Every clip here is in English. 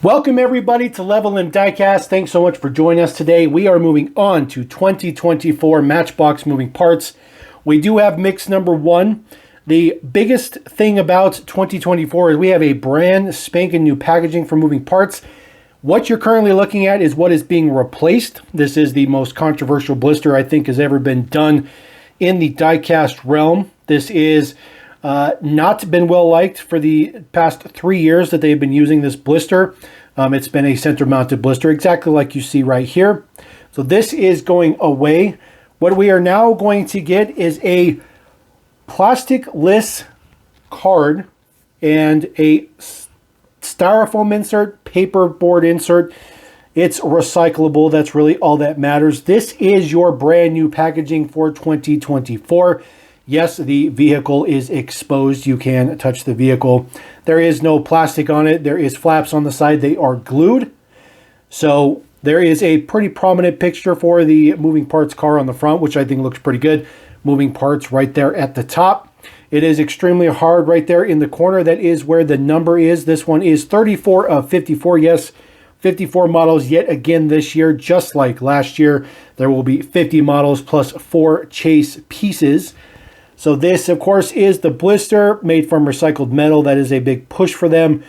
Welcome everybody to Level and Diecast. Thanks so much for joining us today. We are moving on to 2024 Matchbox moving parts. We do have mix number one. The biggest thing about 2024 is we have a brand spanking new packaging for moving parts. What you're currently looking at is what is being replaced. This is the most controversial blister I think has ever been done in the diecast realm. This is not been well liked for the past 3 years that they've been using this blister. It's been a center mounted blister, exactly like you see right here. So this is going away. What we are now going to get is a plastic-less card and a styrofoam insert, paperboard insert. It's recyclable. That's really all that matters. This is your brand new packaging for 2024. Yes, the vehicle is exposed. You can touch the vehicle. There is no plastic on it. There is flaps on the side. They are glued. So there is a pretty prominent picture for the moving parts car on the front, which I think looks pretty good. Moving parts right there at the top. It is extremely hard right there in the corner. That is where the number is. This one is 34 of 54. Yes, 54 models yet again this year, just like last year. There will be 50 models plus 4 chase pieces. So this, of course, is the blister made from recycled metal. That is a big push for them.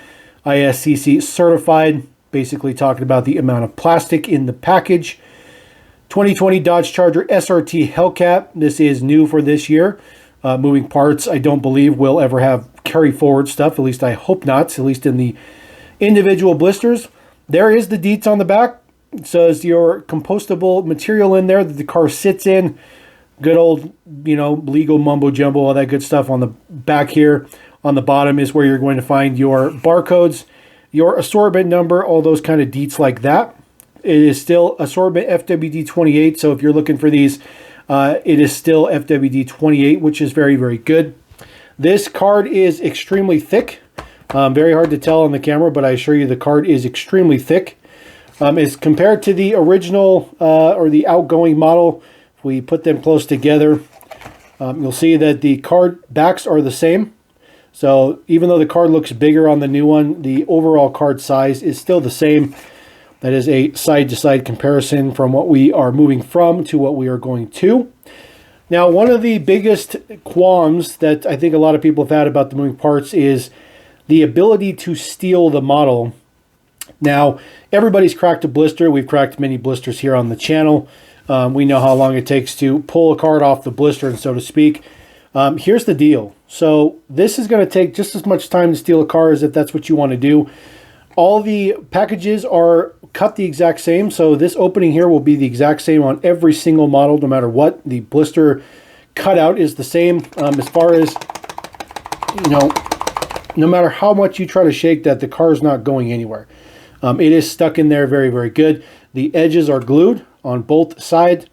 ISCC certified, basically talking about the amount of plastic in the package. 2020 Dodge Charger SRT Hellcat. This is new for this year. Moving parts, I don't believe will ever have carry forward stuff. At least I hope not, at least in the individual blisters. There is the deets on the back. It says your compostable material in there that the car sits in. Good old, legal mumbo jumbo, all that good stuff on the back here. On the bottom is where you're going to find your barcodes, your assortment number, all those kind of deets like that. It is still assortment FWD 28, so if you're looking for these, it is still FWD 28, which is very, very good. This card is extremely thick. Very hard to tell on the camera, but I assure you the card is extremely thick. As compared to the original or the outgoing model, if we put them close together, you'll see that the card backs are the same. So even though the card looks bigger on the new one, the overall card size is still the same. That is a side-to-side comparison from what we are moving from to what we are going to. Now, one of the biggest qualms that I think a lot of people have had about the moving parts is the ability to steal the model. Now, everybody's cracked a blister. We've cracked many blisters here on the channel. We know how long it takes to pull a card off the blister, and so to speak. Here's the deal. So this is going to take just as much time to steal a car as if that's what you want to do. All the packages are cut the exact same. So this opening here will be the exact same on every single model, no matter what. The blister cutout is the same as far as, no matter how much you try to shake that, the car is not going anywhere. It is stuck in there very, very good. The edges are glued on both sides.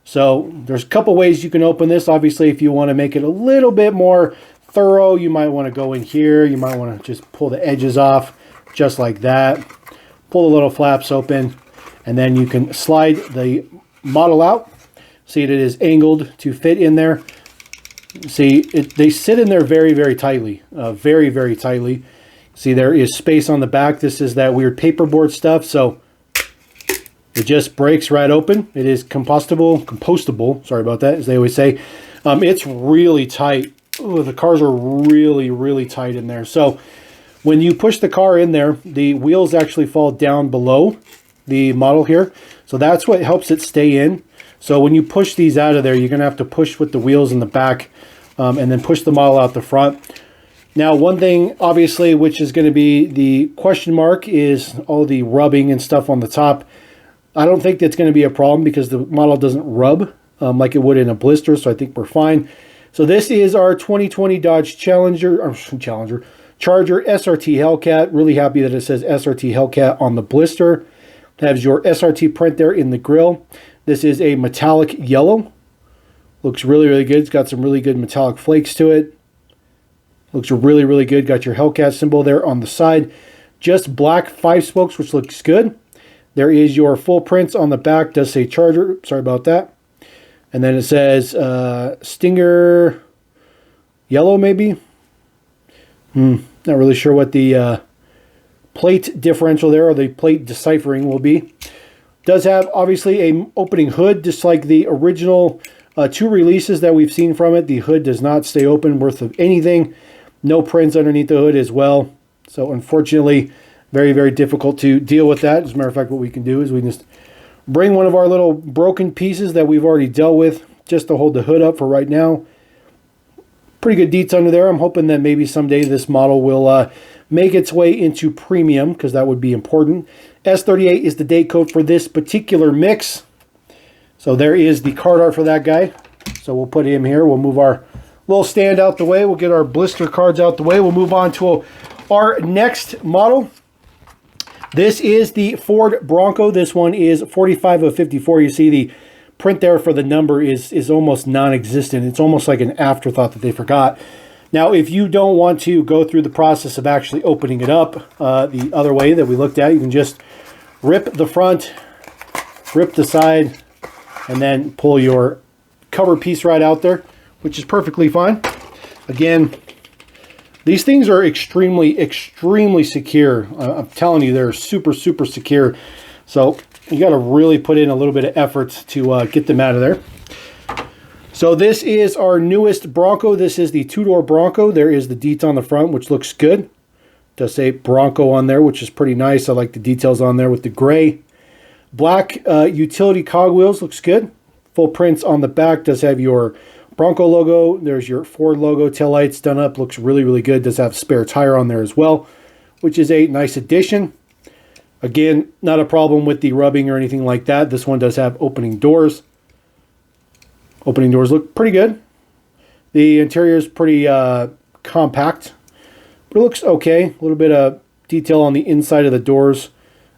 So there's a couple ways you can open this. Obviously, if you want to make it a little bit more thorough, you might want to go in here. You might want to just pull the edges off just like that. Pull the little flaps open, and then you can slide the model out. See, it is angled to fit in there. See, they sit in there very, very tightly. Very, very tightly. See, there is space on the back. This is that weird paperboard stuff, so it just breaks right open. It is compostable, sorry about that, as they always say. It's really tight. Ooh, the cars are really, really tight in there. So when you push the car in there, the wheels actually fall down below the model here. So that's what helps it stay in. So when you push these out of there, you're going to have to push with the wheels in the back and then push the model out the front. Now, one thing, obviously, which is going to be the question mark is all the rubbing and stuff on the top. I don't think that's going to be a problem because the model doesn't rub like it would in a blister, so I think we're fine. So this is our 2020 Dodge Charger SRT Hellcat. Really happy that it says SRT Hellcat on the blister. It has your SRT print there in the grill. This is a metallic yellow. Looks really, really good. It's got some really good metallic flakes to it. Looks really, really good. Got your Hellcat symbol there on the side. Just black 5 spokes, which looks good. There is your full prints on the back. Does say Charger. Sorry about that. And then it says Stinger yellow, maybe. Not really sure what the plate differential there, or the plate deciphering will be. Does have, obviously, a opening hood, just like the original 2 releases that we've seen from it. The hood does not stay open worth of anything. No prints underneath the hood as well. So, unfortunately, very, very difficult to deal with that. As a matter of fact, what we can do is we just bring one of our little broken pieces that we've already dealt with just to hold the hood up for right now. Pretty good deets under there. I'm hoping that maybe someday this model will make its way into premium, because that would be important. S38 is the date code for this particular mix. So there is the card art for that guy. So we'll put him here. We'll move our little stand out the way. We'll get our blister cards out the way. We'll move on to our next model. This is the Ford Bronco. This one is 45 of 54. You see the print there for the number is almost non-existent. It's almost like an afterthought that they forgot. Now, if you don't want to go through the process of actually opening it up the other way that we looked at, you can just rip the front, rip the side, and then pull your cover piece right out there, which is perfectly fine. Again, these things are extremely, extremely secure. I'm telling you, they're super, super secure. So you got to really put in a little bit of effort to get them out of there. So this is our newest Bronco. This is the 2-door Bronco. There is the deets on the front, which looks good. It does say Bronco on there, which is pretty nice. I like the details on there with the gray. Black utility cogwheels, looks good. Full prints on the back. Does have your Bronco logo. There's your Ford logo. Taillights done up. Looks really, really good. Does have spare tire on there as well, which is a nice addition. Again, not a problem with the rubbing or anything like that. This one does have opening doors. Opening doors look pretty good. The interior is pretty compact, but it looks okay. A little bit of detail on the inside of the doors.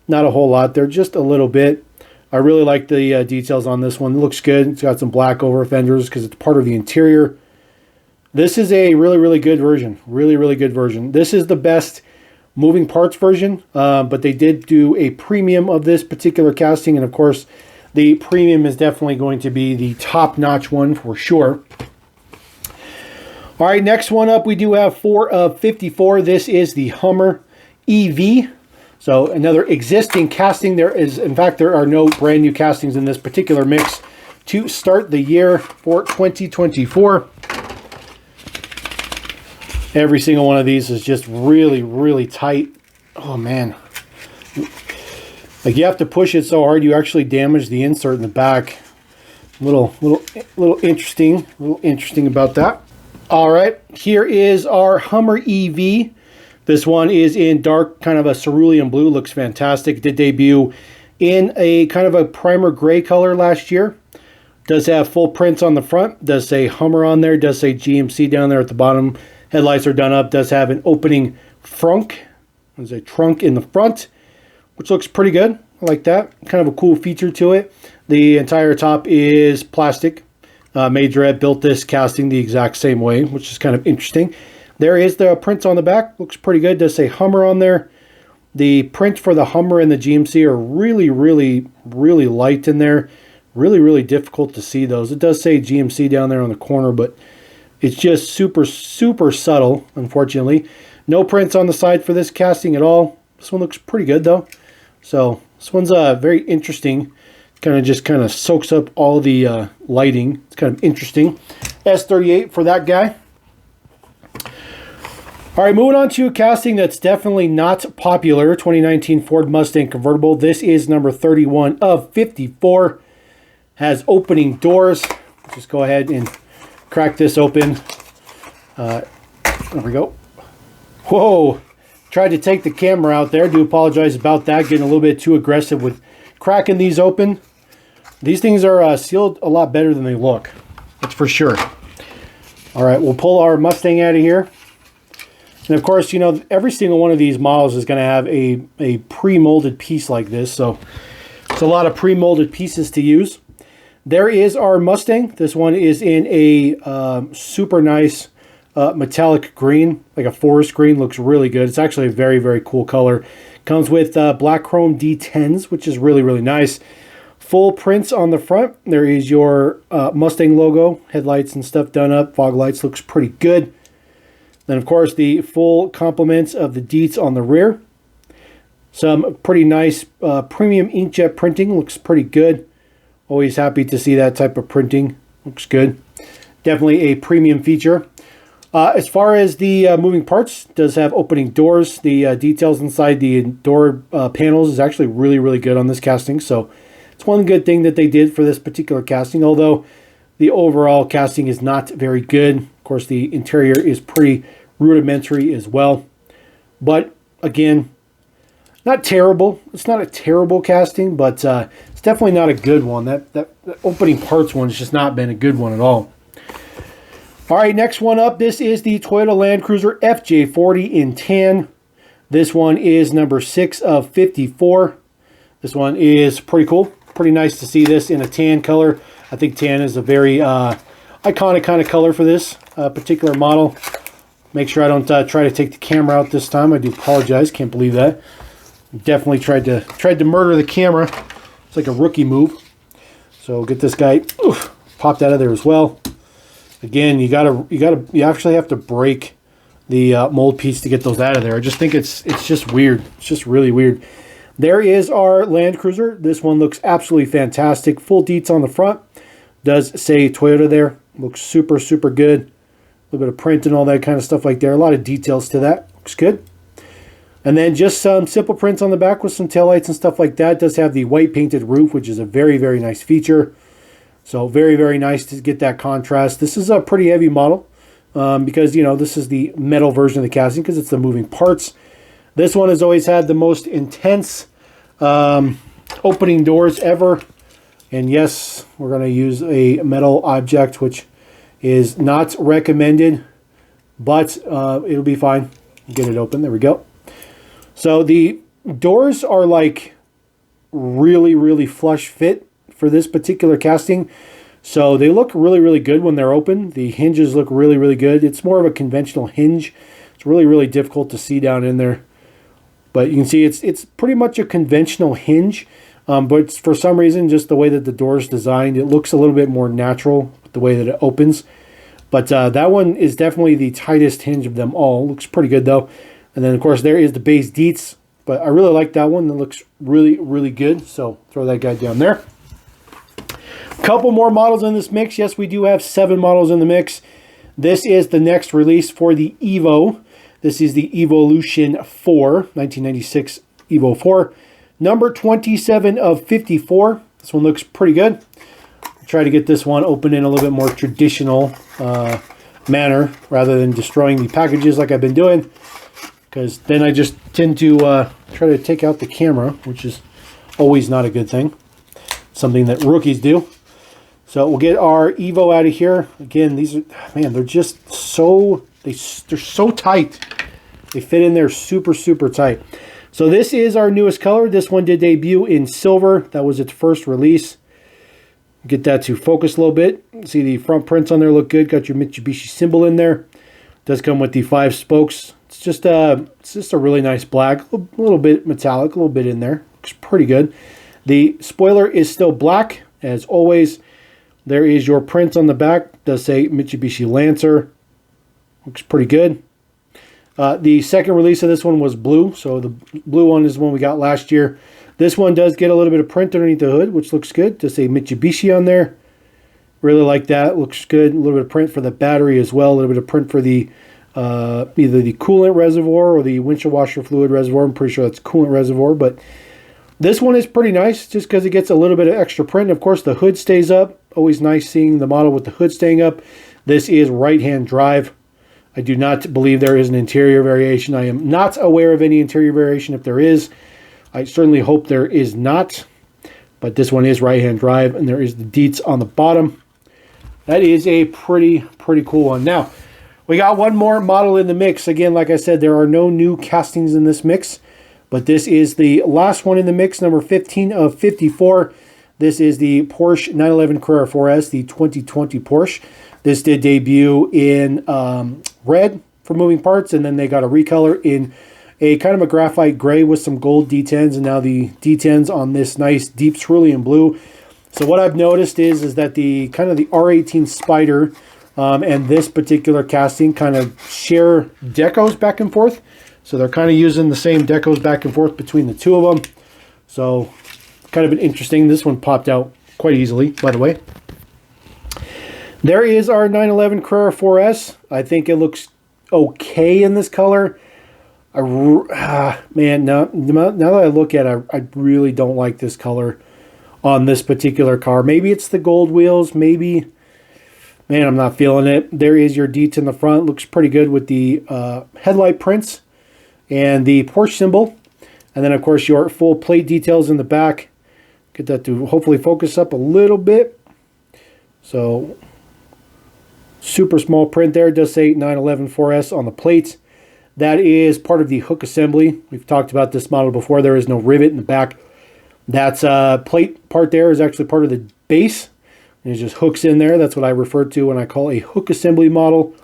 Not a whole lot there, just a little bit. I really like the details on this one. It looks good. It's got some black over fenders because it's part of the interior. This is a really, really good version. Really, really good version. This is the best moving parts version, but they did do a premium of this particular casting, and of course, the premium is definitely going to be the top-notch one for sure. All right, next one up, we do have 4 of 54. This is the Hummer EV. So another existing casting. There is, in fact, there are no brand new castings in this particular mix to start the year for 2024. Every single one of these is just really, really tight. Oh, man. Like, you have to push it so hard you actually damage the insert in the back. A little interesting about that. All right, here is our Hummer EV. This one is in dark, kind of a cerulean blue. Looks fantastic. Did debut in a kind of a primer gray color last year. Does have full prints on the front. Does say Hummer on there. Does say GMC down there at the bottom. Headlights are done up. Does have an opening frunk. There's a trunk in the front, which looks pretty good. I like that. Kind of a cool feature to it. The entire top is plastic. Majorette built this casting the exact same way, which is kind of interesting. There is the prints on the back. Looks pretty good. Does say Hummer on there. The print for the Hummer and the GMC are really, really, really light in there. Really, really difficult to see those. It does say GMC down there on the corner, but it's just super, super subtle, unfortunately. No prints on the side for this casting at all. This one looks pretty good, though. So this one's very interesting. Kind of soaks up all the lighting. It's kind of interesting. S38 for that guy. All right, moving on to a casting that's definitely not popular. 2019 Ford Mustang convertible. This is number 31 of 54. Has opening doors. Let's just go ahead and crack this open. There we go. Whoa. Tried to take the camera out there. Do apologize about that. Getting a little bit too aggressive with cracking these open. These things are sealed a lot better than they look. That's for sure. All right, we'll pull our Mustang out of here. And of course, you know, every single one of these models is going to have a pre-molded piece like this. So it's a lot of pre-molded pieces to use. There is our Mustang. This one is in a super nice metallic green, like a forest green. Looks really good. It's actually a very, very cool color. Comes with black chrome D10s, which is really, really nice. Full prints on the front. There is your Mustang logo, headlights and stuff done up. Fog lights looks pretty good. Then, of course, the full complements of the deets on the rear. Some pretty nice premium inkjet printing. Looks pretty good. Always happy to see that type of printing. Looks good. Definitely a premium feature. As far as the moving parts, does have opening doors. The details inside the door panels is actually really, really good on this casting. So it's one good thing that they did for this particular casting, although the overall casting is not very good. Of course, the interior is pretty rudimentary as well. But again, not terrible. It's not a terrible casting, but it's definitely not a good one. That opening parts one has just not been a good one at all. All right, next one up. This is the Toyota Land Cruiser FJ40 in tan. This one is number 6 of 54. This one is pretty cool. Pretty nice to see this in a tan color. I think tan is a very iconic kind of color for this particular model. Make sure I don't try to take the camera out this time. I do apologize. Can't believe that. Definitely tried to murder the camera. It's like a rookie move. So get this guy popped out of there as well. Again, you actually have to break the mold piece to get those out of there. I just think it's just weird. It's just really weird. There is our Land Cruiser. This one looks absolutely fantastic. Full deets on the front. Does say Toyota there. Looks super, super good. A little bit of print and all that kind of stuff like there. A lot of details to that. Looks good. And then just some simple prints on the back with some taillights and stuff like that. It does have the white painted roof, which is a very, very nice feature. So very, very nice to get that contrast. This is a pretty heavy model because, you know, this is the metal version of the casting because it's the moving parts. This one has always had the most intense opening doors ever. And yes, we're going to use a metal object, which is not recommended, but it'll be fine. Get it open. There we go. So the doors are like really, really flush fit for this particular casting. So they look really, really good when they're open. The hinges look really, really good. It's more of a conventional hinge. It's really, really difficult to see down in there. But you can see it's pretty much a conventional hinge. But for some reason, just the way that the door is designed, it looks a little bit more natural with the way that it opens. But that one is definitely the tightest hinge of them all. Looks pretty good though. And then of course there is the base deets. But I really like that one. That looks really, really good. So throw that guy down there. Couple more models in this mix. Yes, we do have 7 models in the mix. This is the next release for the Evo. This is the Evolution 4, 1996 Evo 4. Number 27 of 54. This one looks pretty good. I'll try to get this one open in a little bit more traditional manner rather than destroying the packages like I've been doing. Because then I just tend to try to take out the camera, which is always not a good thing. Something that rookies do. So we'll get our Evo out of here. Again, these are, man, they're just so, they're so tight. They fit in there super, super tight. So this is our newest color. This one did debut in silver. That was its first release. Get that to focus a little bit. See the front prints on there look good. Got your Mitsubishi symbol in there. Does come with the 5 spokes. It's just a really nice black. A little bit metallic, a little bit in there. Looks pretty good. The spoiler is still black, as always. There is your print on the back. Does say Mitsubishi Lancer. Looks pretty good. The second release of this one was blue. So the blue one is the one we got last year. This one does get a little bit of print underneath the hood, which looks good. Does say Mitsubishi on there. Really like that. Looks good. A little bit of print for the battery as well. A little bit of print for the either the coolant reservoir or the windshield washer fluid reservoir. I'm pretty sure that's coolant reservoir, but this one is pretty nice just because it gets a little bit of extra print. Of course, the hood stays up. Always nice seeing the model with the hood staying up. This is right-hand drive. I do not believe there is an interior variation. I am not aware of any interior variation. If there is, I certainly hope there is not. But this one is right-hand drive, and there is the deets on the bottom. That is a pretty cool one. Now, we got one more model in the mix. Again, like I said, there are no new castings in this mix. But this is the last one in the mix, number 15 of 54. This is the Porsche 911 Carrera 4S, the 2020 Porsche. This did debut in red for moving parts, and then they got a recolor in a kind of a graphite gray with some gold D10s, and now the D10s on this nice deep cerulean blue. So what I've noticed is that the kind of the R18 Spider and this particular casting kind of share decos back and forth. So they're kind of using the same decos back and forth between the two of them. So kind of an interesting. This one popped out quite easily, by the way. There is our 911 Carrera 4S. I think it looks okay in this color. Man, now that I look at it, I really don't like this color on this particular car. Maybe it's the gold wheels. Maybe, man, I'm not feeling it. There is your deets in the front. Looks pretty good with the headlight prints and the Porsche symbol. And then, of course, your full plate details in the back. Get that to hopefully focus up a little bit. So, super small print there. It does say 911 4S on the plates. That is part of the hook assembly. We've talked about this model before. There is no rivet in the back. That's plate part there is actually part of the base. And it just hooks in there. That's what I refer to when I call a hook assembly model.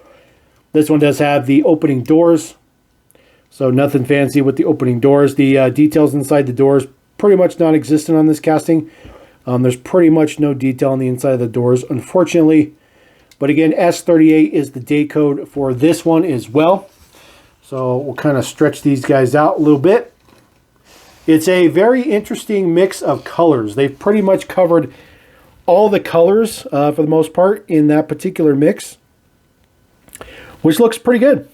This one does have the opening doors. So nothing fancy with the opening doors. The details inside the doors pretty much non-existent on this casting. There's pretty much no detail on the inside of the doors, unfortunately. But again, S38 is the day code for this one as well. So we'll kind of stretch these guys out a little bit. It's a very interesting mix of colors. They've pretty much covered all the colors for the most part in that particular mix, which looks pretty good.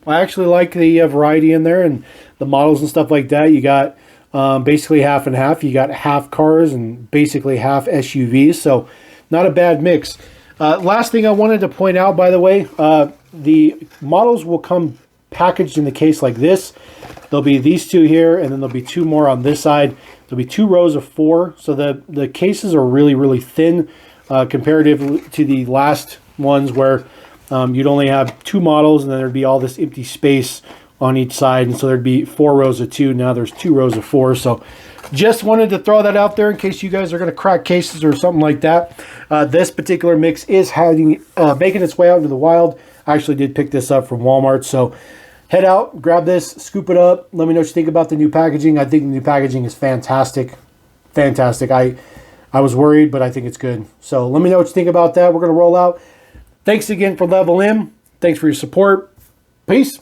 I actually like the variety in there and the models and stuff like that. You got basically half and half. You got half cars and basically half SUVs. So not a bad mix. Last thing I wanted to point out, by the way, the models will come packaged in the case like this. There'll be these two here, and then there'll be two more on this side. There'll be 2 rows of 4. So the cases are really, really thin comparatively to the last ones where you'd only have 2 models, and then there'd be all this empty space on each side. And so there'd be 4 rows of 2. Now there's 2 rows of 4. So just wanted to throw that out there in case you guys are going to crack cases or something like that. This particular mix is making its way out into the wild. I actually did pick this up from Walmart. So head out, grab this, scoop it up. Let me know what you think about the new packaging. I think the new packaging is fantastic. Fantastic. I was worried, but I think it's good. So let me know what you think about that. We're going to roll out. Thanks again for Level M. Thanks for your support. Peace.